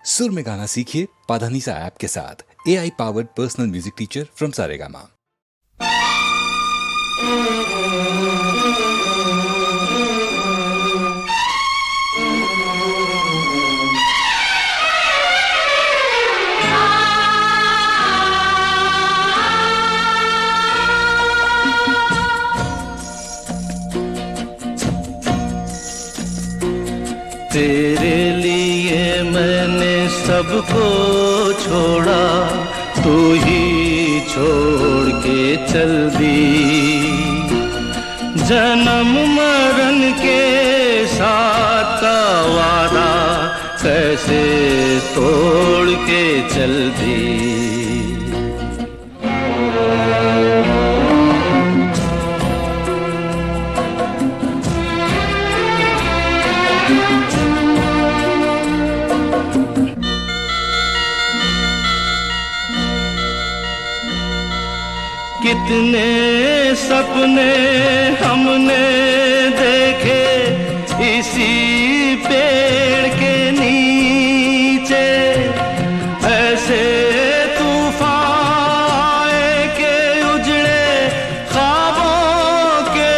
सुर में गाना सीखिए पाधानीसा ऐप के साथ। AI powered personal music teacher from Saregama. तेरे लिए मैंने सबको छोड़ा, तू ही छोड़ के चल दी। जन्म मरण के साथ का वादा कैसे तोड़ के चल दी। कितने सपने हमने देखे इसी पेड़ के नीचे, ऐसे तूफान आए के उजड़े ख्वाबों के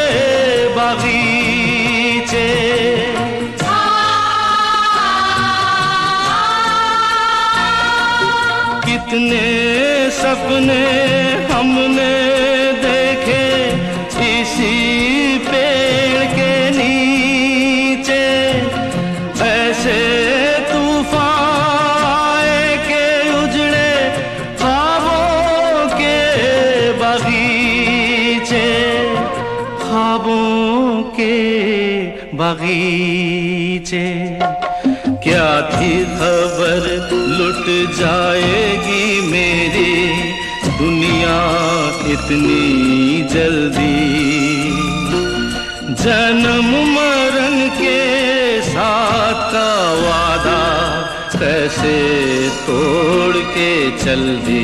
बगीचे। कितने सपने हमने देखे इसी पेड़ के नीचे, ऐसे तूफान आए के उजड़े ख्वाबों के बगीचे, ख्वाबों के बगीचे। क्या थी खबर लुट जाएगी मेरी दुनिया इतनी जल्दी। जन्म मरण के साथ का वादा कैसे तोड़ के चल दी।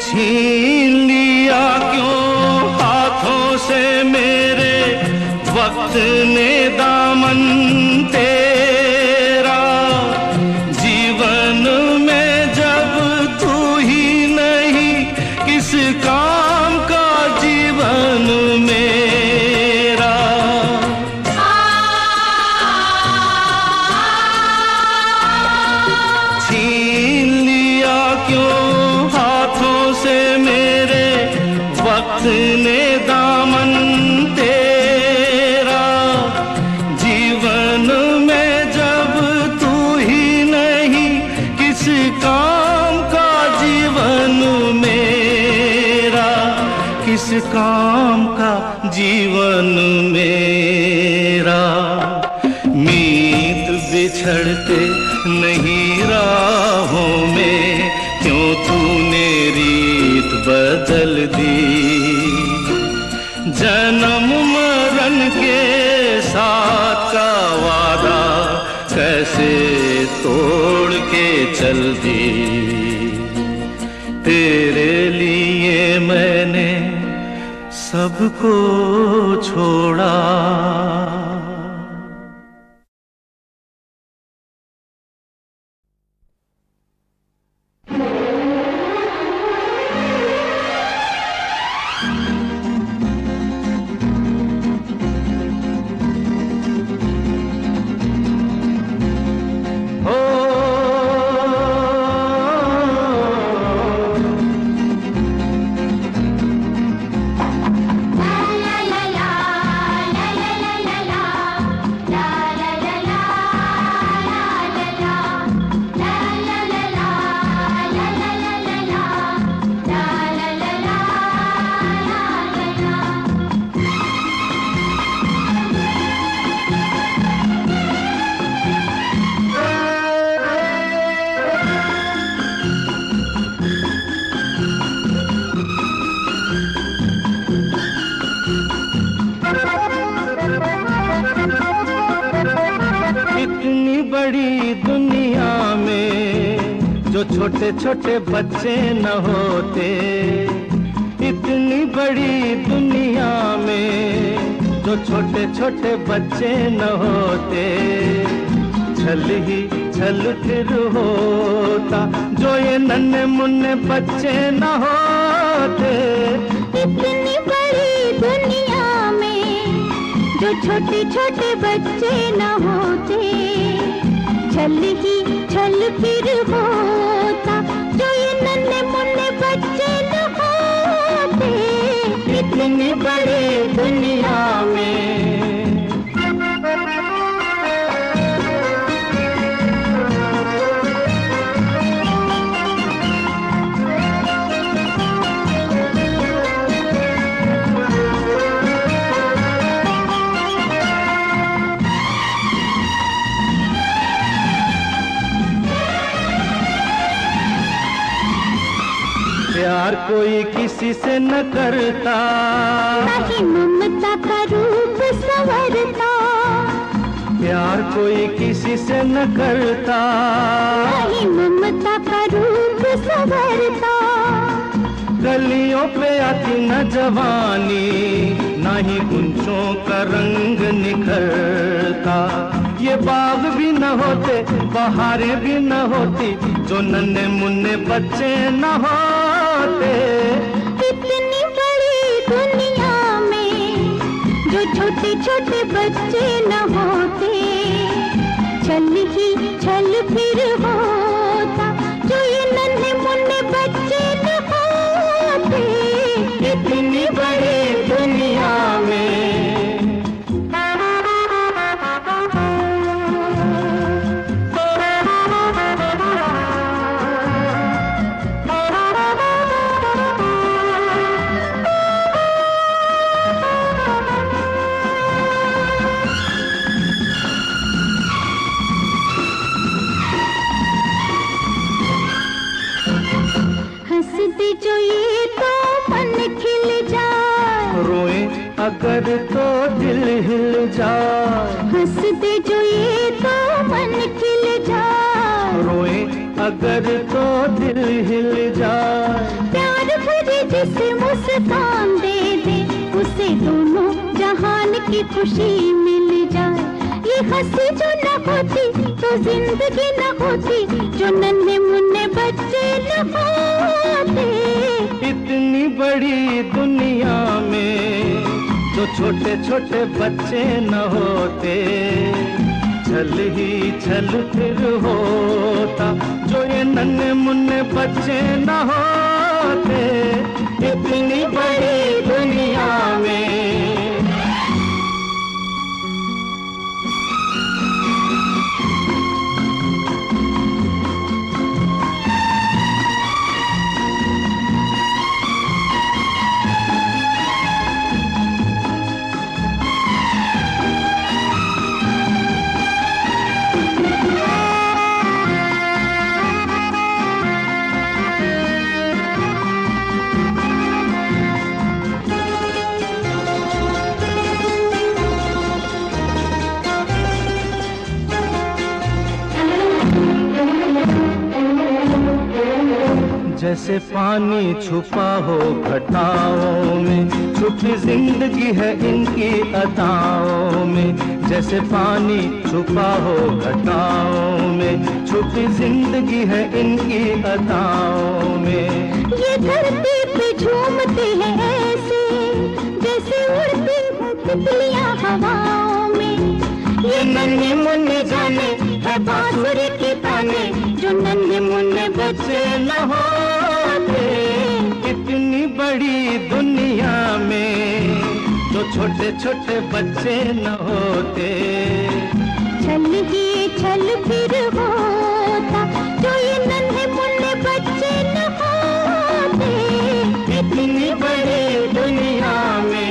छीन लिया क्यों हाथों से मेरे वक्त ने दामन तेरा। जीवन में जब तू ही नहीं किस काम का जीवन मेरा। छीन लिया क्यों हाथों से मेरे वक्त ने दामन तेरा। जीवन में जब तू ही नहीं किस काम का जीवन मेरा, किस काम का जीवन मेरा। मीत बिछड़ते नहीं राहों में, क्यों तूने रीत बदल दी। जन्म मरण के साथ का वादा कैसे तोड़ के चल दी। तेरे लिए मैंने सबको छोड़ा। La la la la la la la la la. बड़ी दुनिया में जो छोटे छोटे बच्चे न होते, इतनी बड़ी दुनिया में जो छोटे छोटे बच्चे न होते, छल ही छल फिर होता जो ये नन्हे मुन्ने बच्चे न होते। इतनी बड़ी दुनिया में जो छोटे छोटे बच्चे न होते, छल ही छल फिर होता जो ये नन्हे मुन्ने बच्चे न होते। इतनी बड़ी दुनिया में प्यार कोई किसी से न करता, नहीं ममता का रूप संवरता। प्यार कोई किसी से न करता, नहीं ममता का रूप संवरता। गलियों पे आती न जवानी, ना ही गुंजों का रंग निखरता। ये बाग भी न होते, बहारें भी न होती, जो नन्हे मुन्ने बच्चे न होते। इतनी बड़ी दुनिया में जो छोटे छोटे बच्चे न होते, छल ही छल फिर होता जो ये नन्हे मुन्ने बच्चे न होते। इतनी बड़ी दुनिया में हंसते जो ये तो मन खिल जाए, रोए अगर तो दिल हिल जाए। हंसते जो ये तो मन खिल जाए, रोए अगर तो दिल हिल जाए। प्यार भरे जिसे मुस्कान दे दे, उसे दोनों जहान की खुशी मिल जाए। ये हंसी जो न होती तो जिंदगी न होती, जो नन्हे मुन्ने बच्चे न होते। इतनी बड़ी दुनिया में जो छोटे छोटे बच्चे न होते, छल ही छल फिर होता जो ये नन्हे मुन्ने बच्चे न होते। इतनी बड़ी दुनिया में जैसे पानी छुपा हो घटाओं में, छुपी जिंदगी है इनकी अदाओं में। जैसे पानी छुपा हो घटाओं में, छुपी जिंदगी है इनकी अदाओं में। ये धरती पे झूमते हैं ऐसे जैसे उड़ती हैं तितलियां हवाओं में। ये नन्हे मुन्ने जाने है बांसुरी के ताने, जो नन्हे मुन्ने बच्चे न होते। इतनी बड़ी दुनिया में जो छोटे छोटे बच्चे न होते, छल ही छल फिर होता जो ये नन्हे मुन्ने बच्चे न होते। इतनी बड़ी दुनिया में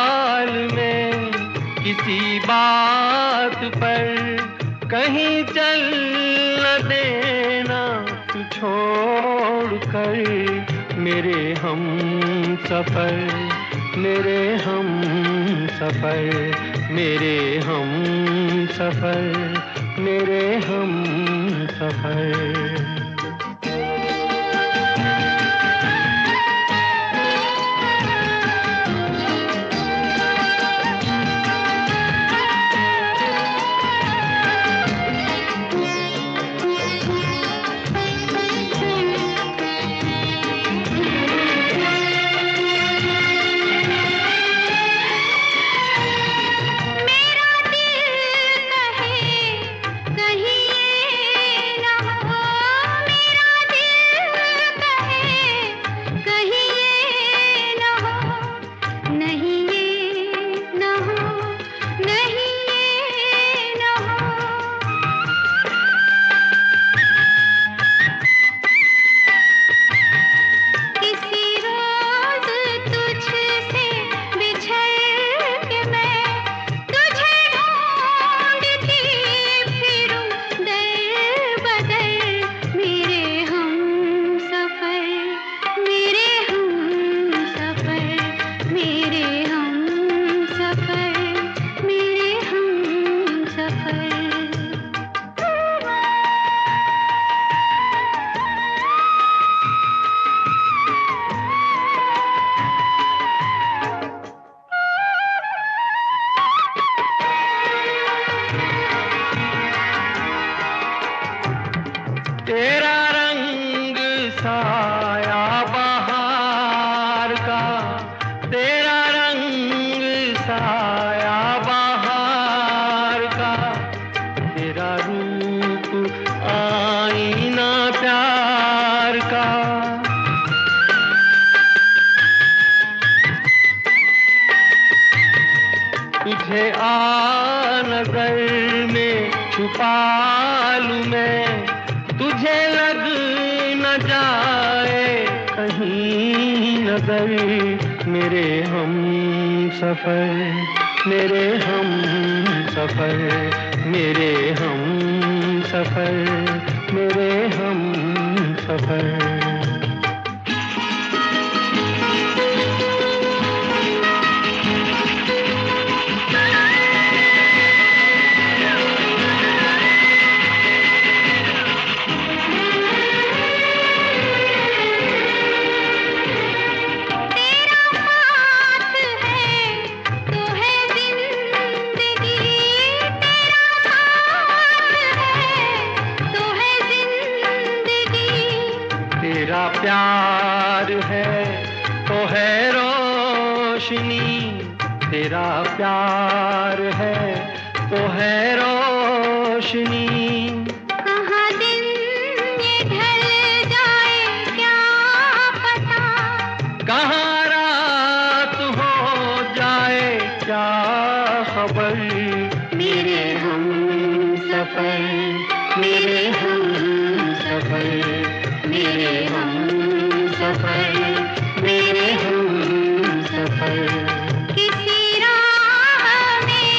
हाल में किसी बात पर कहीं चल न देना तू छोड़ कर मेरे हम सफर, मेरे हम सफर, मेरे हम सफर, मेरे हम सफर। तेरा रंग साया बहार का, तेरा रंग साया बहार का, तेरा रूप आईना प्यार का। तुझे आ नजर में छुपा लूं मैं, तुझे लग न जाए कहीं नजर मेरे हम सफर, मेरे हम सफर, मेरे हम सफर, मेरे हम सफर। तेरा प्यार है तो है रोशनी, तेरा प्यार है तो है रोशनी। कहाँ दिन ये ढल जाए क्या पता, कहाँ रात हो जाए क्या खबर, मेरे हम सफर, मेरे हम सफर, मेरे हम सफर, मेरे हम सफर। किसी राह में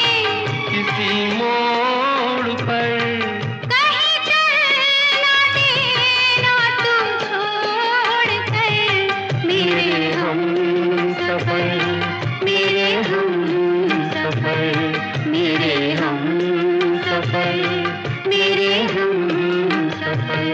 किसी मोड़ पर कहीं चल ना देना तू छोड़ कर मेरे हम सफर, मेरे हम सफर, मेरे हम सफर, मेरे हम सफर।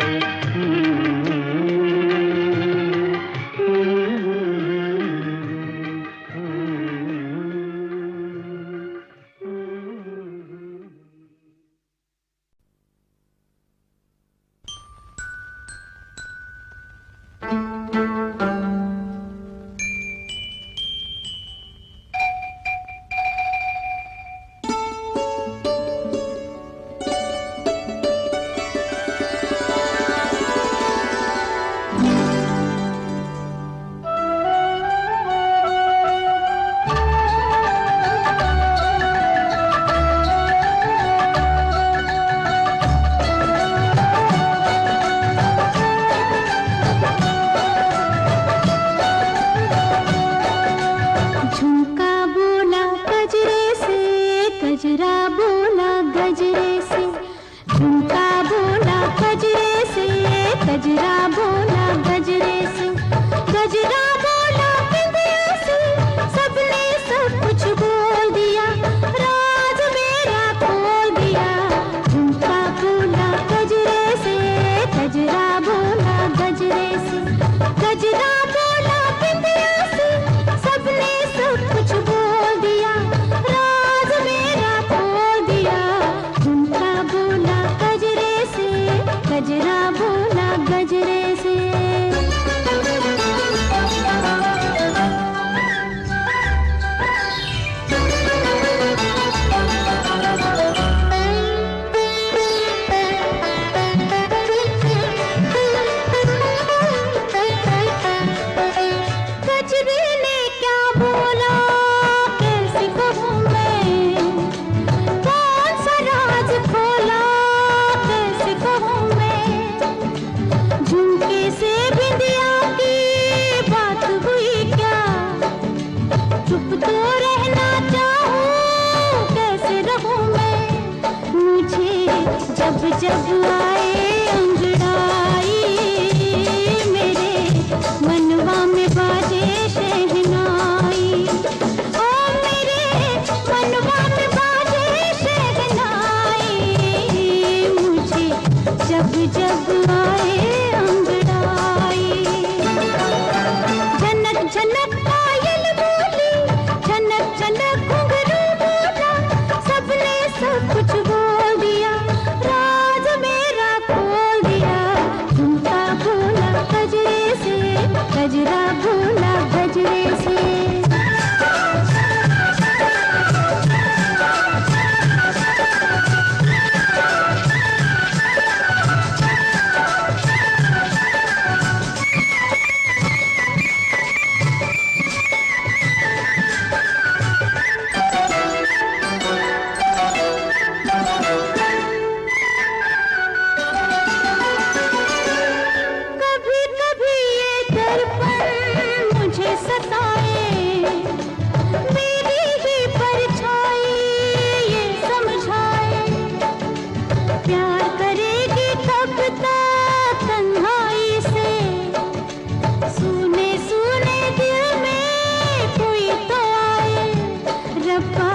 रब्बा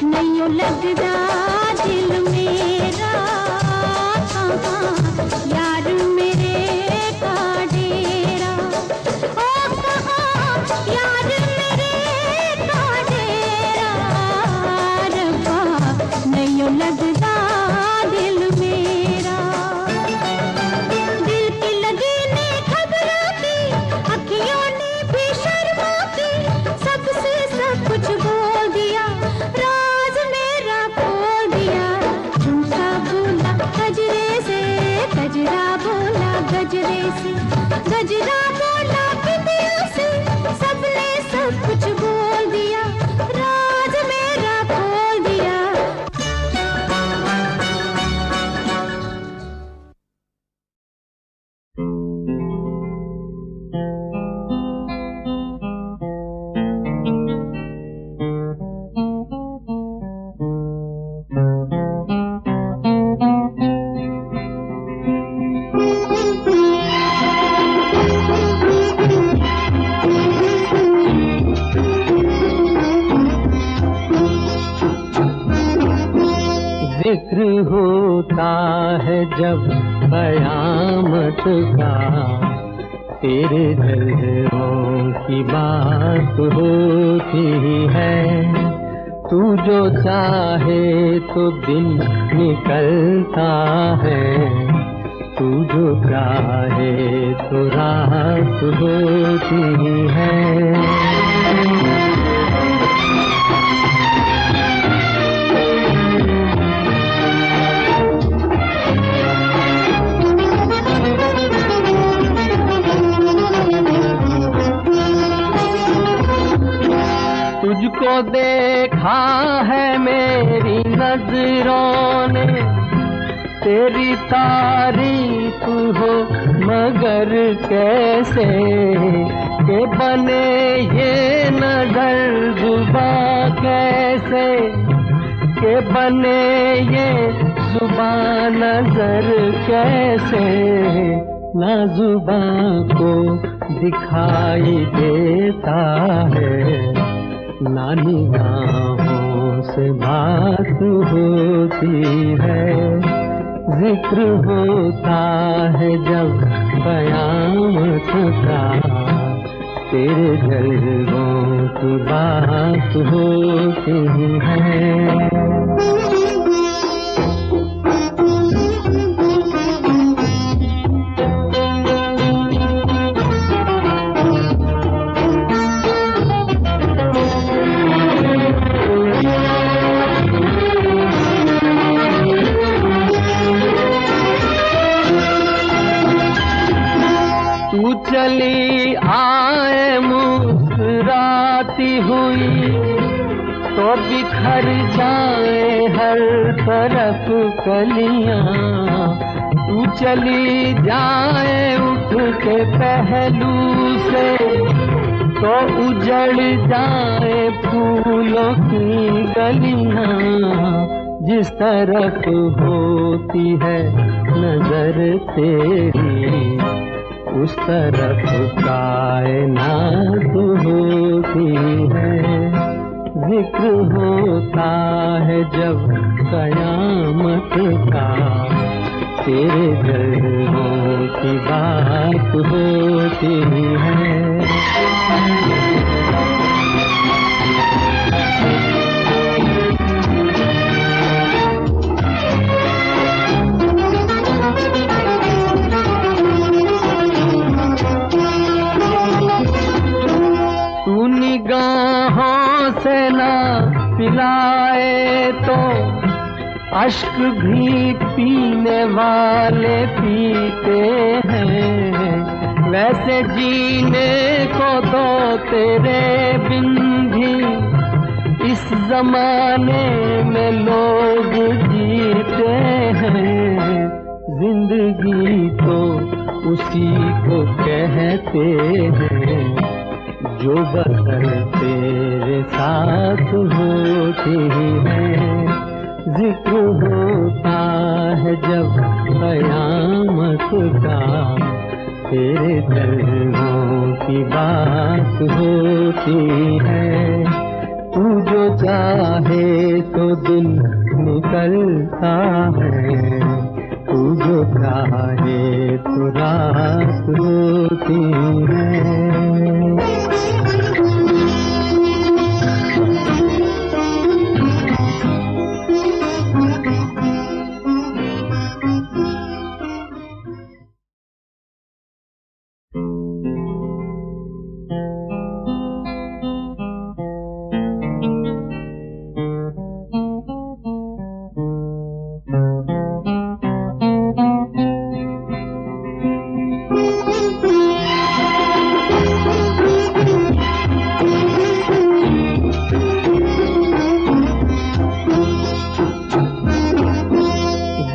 नहीं लगदा दिल मेरा कहाँ यार मेरे का डेरा ओ कहाँ यार मेरे का डेरा रब्बा नहीं लगदा दिल मेरा दिल की लगी ने खबरों की अखियों ने भी शर्मा की सबसे सब कुछ बोल दिया राज मेरा खोल दिया झूठा बोला गजरे से गजरा बोला गजरे से गजरा बोला बिंदियों से सबने सब कुछ बोल दिया राज मेरा खोल दिया जिक्र होता है जब कयामत का तेरे दिलों की बात होती है तू जो चाहे तो दिन निकलता है तू जो चाहे तो रात होती है तुझको देखा है मेरी नजरों ने तेरी तारीफ हो मगर कैसे के बने ये नजर जुबा कैसे के बने ये जुबान नजर कैसे ना जुबान को दिखाई देता है ना निगाहों से बात होती है जिक्र होता है जब कयामत का तेरे जल्दों की बात होती है चली आए मुस्कुराती हुई तो बिखर जाए हर तरफ कलियां तू चली जाए उठ के पहलू से तो उजड़ जाए फूलों की गलियां जिस तरफ होती है नजर तेरी उस तरफ कायनात होती है जिक्र होता है जब कयामत का तेरे दिलों की बात होती है निगाहों से ना पिलाए तो अश्क भी पीने वाले पीते हैं वैसे जीने को तो तेरे बिन भी इस जमाने में लोग जीते हैं जिंदगी तो उसी को कहते हैं जो बसर तेरे साथ होती है जिक्र होता है जब कयामत का तेरे दिलों की बात होती है तू जो चाहे तो दिन निकलता है, तू जो चाहे तो रात होती है।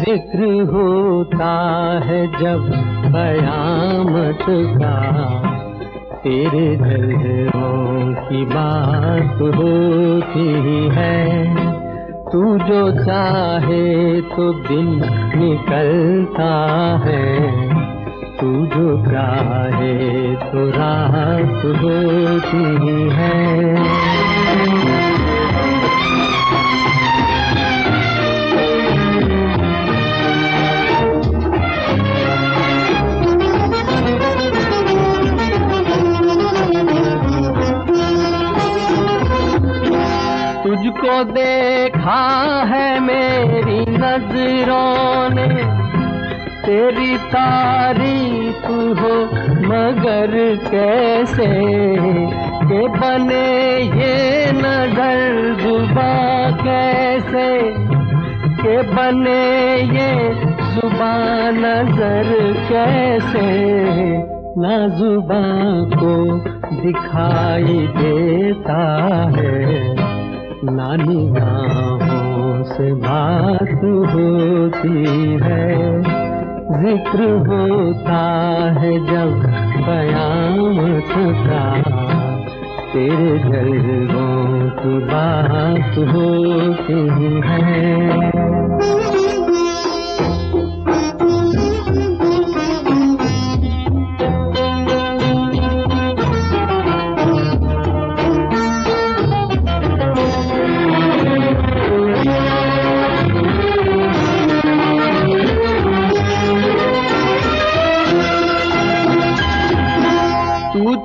जिक्र होता है जब कयामत का, तेरे जलवों की बात होती है। तू जो चाहे तो दिन निकलता है, तू जो चाहे तो रात होती है। तुझको देखा है मेरी नजरों ने, तेरी तारीफ हो मगर कैसे के बने ये नजर जुबां कैसे के बने ये जुबां नजर कैसे, ना जुबां को दिखाई देता है, ना निगाहों से बात होती है। जिक्र होता है जब कयामत का, तेरे जलवों की बात होती है।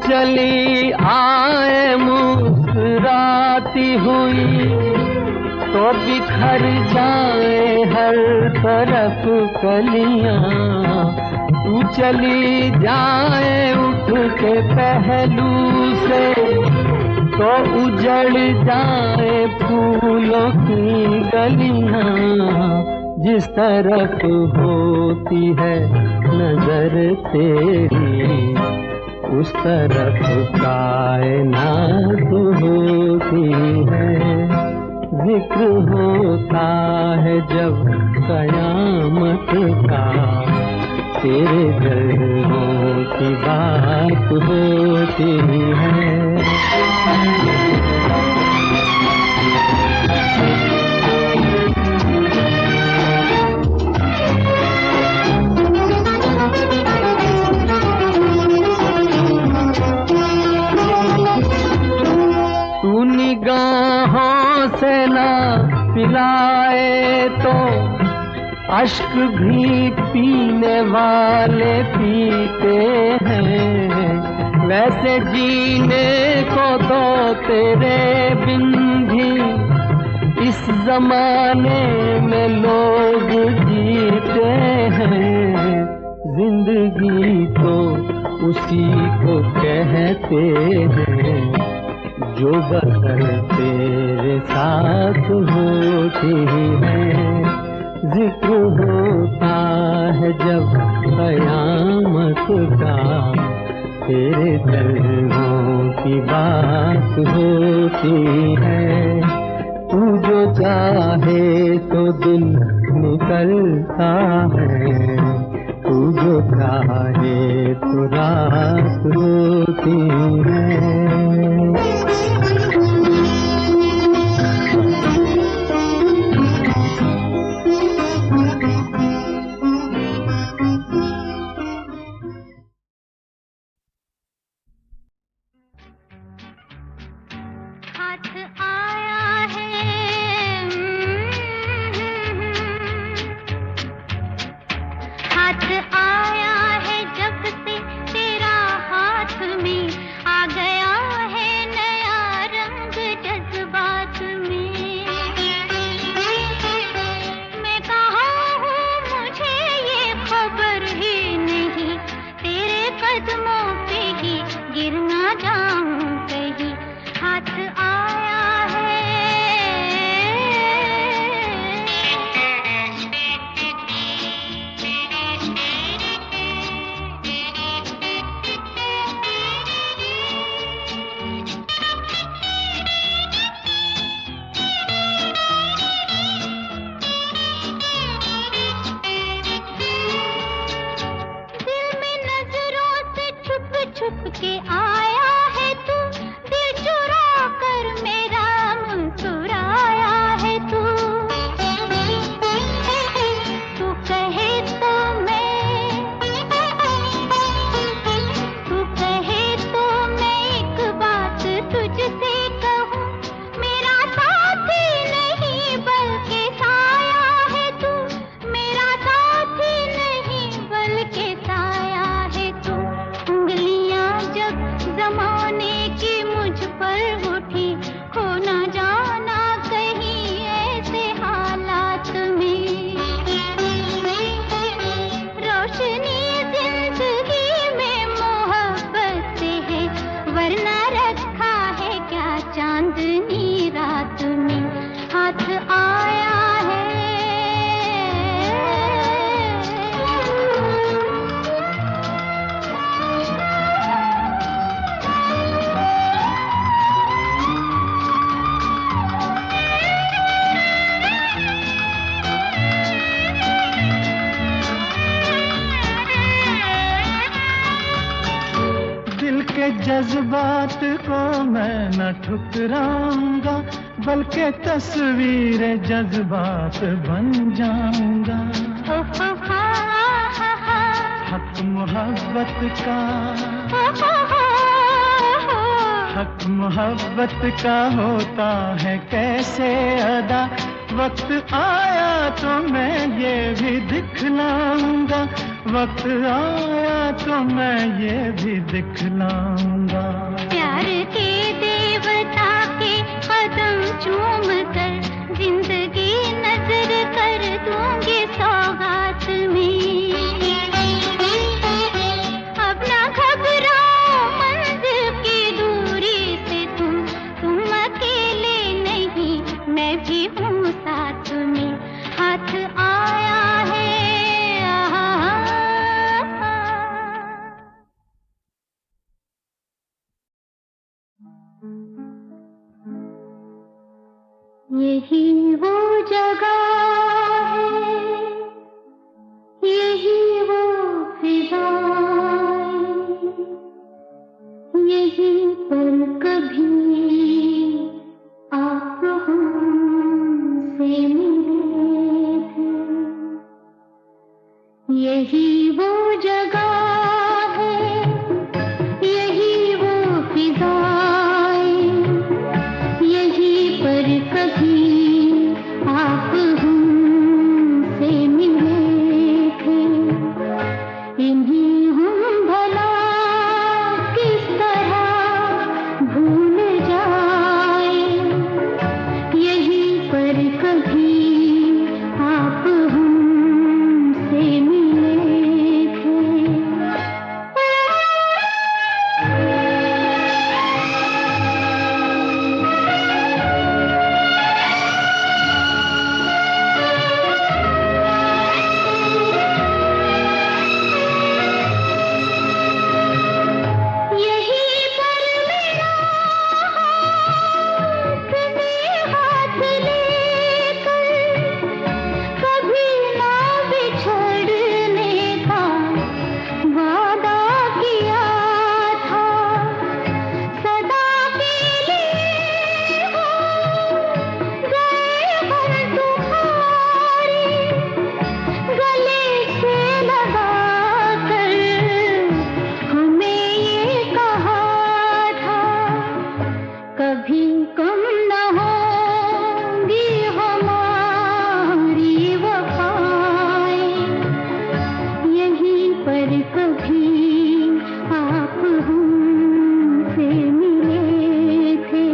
चली आए मुस्कुराती हुई तो बिखर जाए हर तरफ कलियां, तू चली जाए उठ के पहलू से तो उजड़ जाए फूलों की गलियां। जिस तरफ होती है नजर तेरी, उस तरफ कायनात होती है। जिक्र होता है जब कयामत का, तेरे जलवों की बात होती है। निगाहों से ना पिलाए तो अश्क भी पीने वाले पीते हैं। वैसे जीने को दो तेरे बिन भी इस जमाने में लोग जीते हैं। जिंदगी तो उसी को कहते हैं जो बसर तेरे साथ होती है। जिक्र होता है जब कयामत का, तेरे जलवों की बात होती है। तू जो चाहे तो दिन निकलता है, तू जो चाहे तो रात होती है। हाथ आया जज्बात को मैं न ठुकराऊंगा, बल्कि तस्वीर जज्बात बन जाऊंगा। हक मोहब्बत का, हक मोहब्बत का होता है कैसे अदा, वक्त आया तो मैं ये भी दिखलाऊंगा, वक्त आया तो मैं ये भी दिखलाऊंगा। प्यार के देवता के कदम चूम कर जिंदगी नजर कर दूंगी सौगात में। अब ना घबराओ मंजिल की दूरी से तुम अकेले नहीं, मैं भी हूँ साथ में, हाथ आया है। यही वो जगह है, यही वो फिजाएं, यही पर कभी आप हमसे मिले थे। यही वो जगह है, यही वो फिजाएं, यही पर कभी आप हमसे मिले थे। इन्हीं हम भला किस तरह भूल जाए, यही पर कभी आप हमसे मिले थे। कभी कम न होंगी हमारी वफाएं, यहीं पर कभी आप हमसे मिले थे।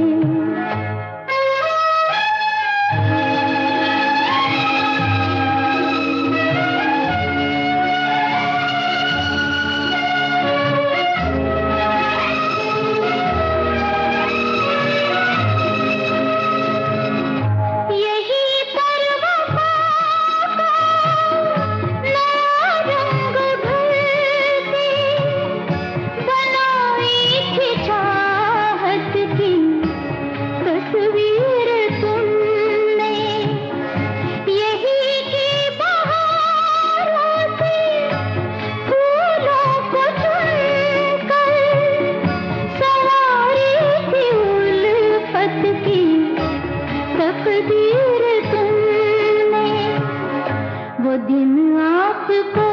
तकदीर तुमने वो दिन आपको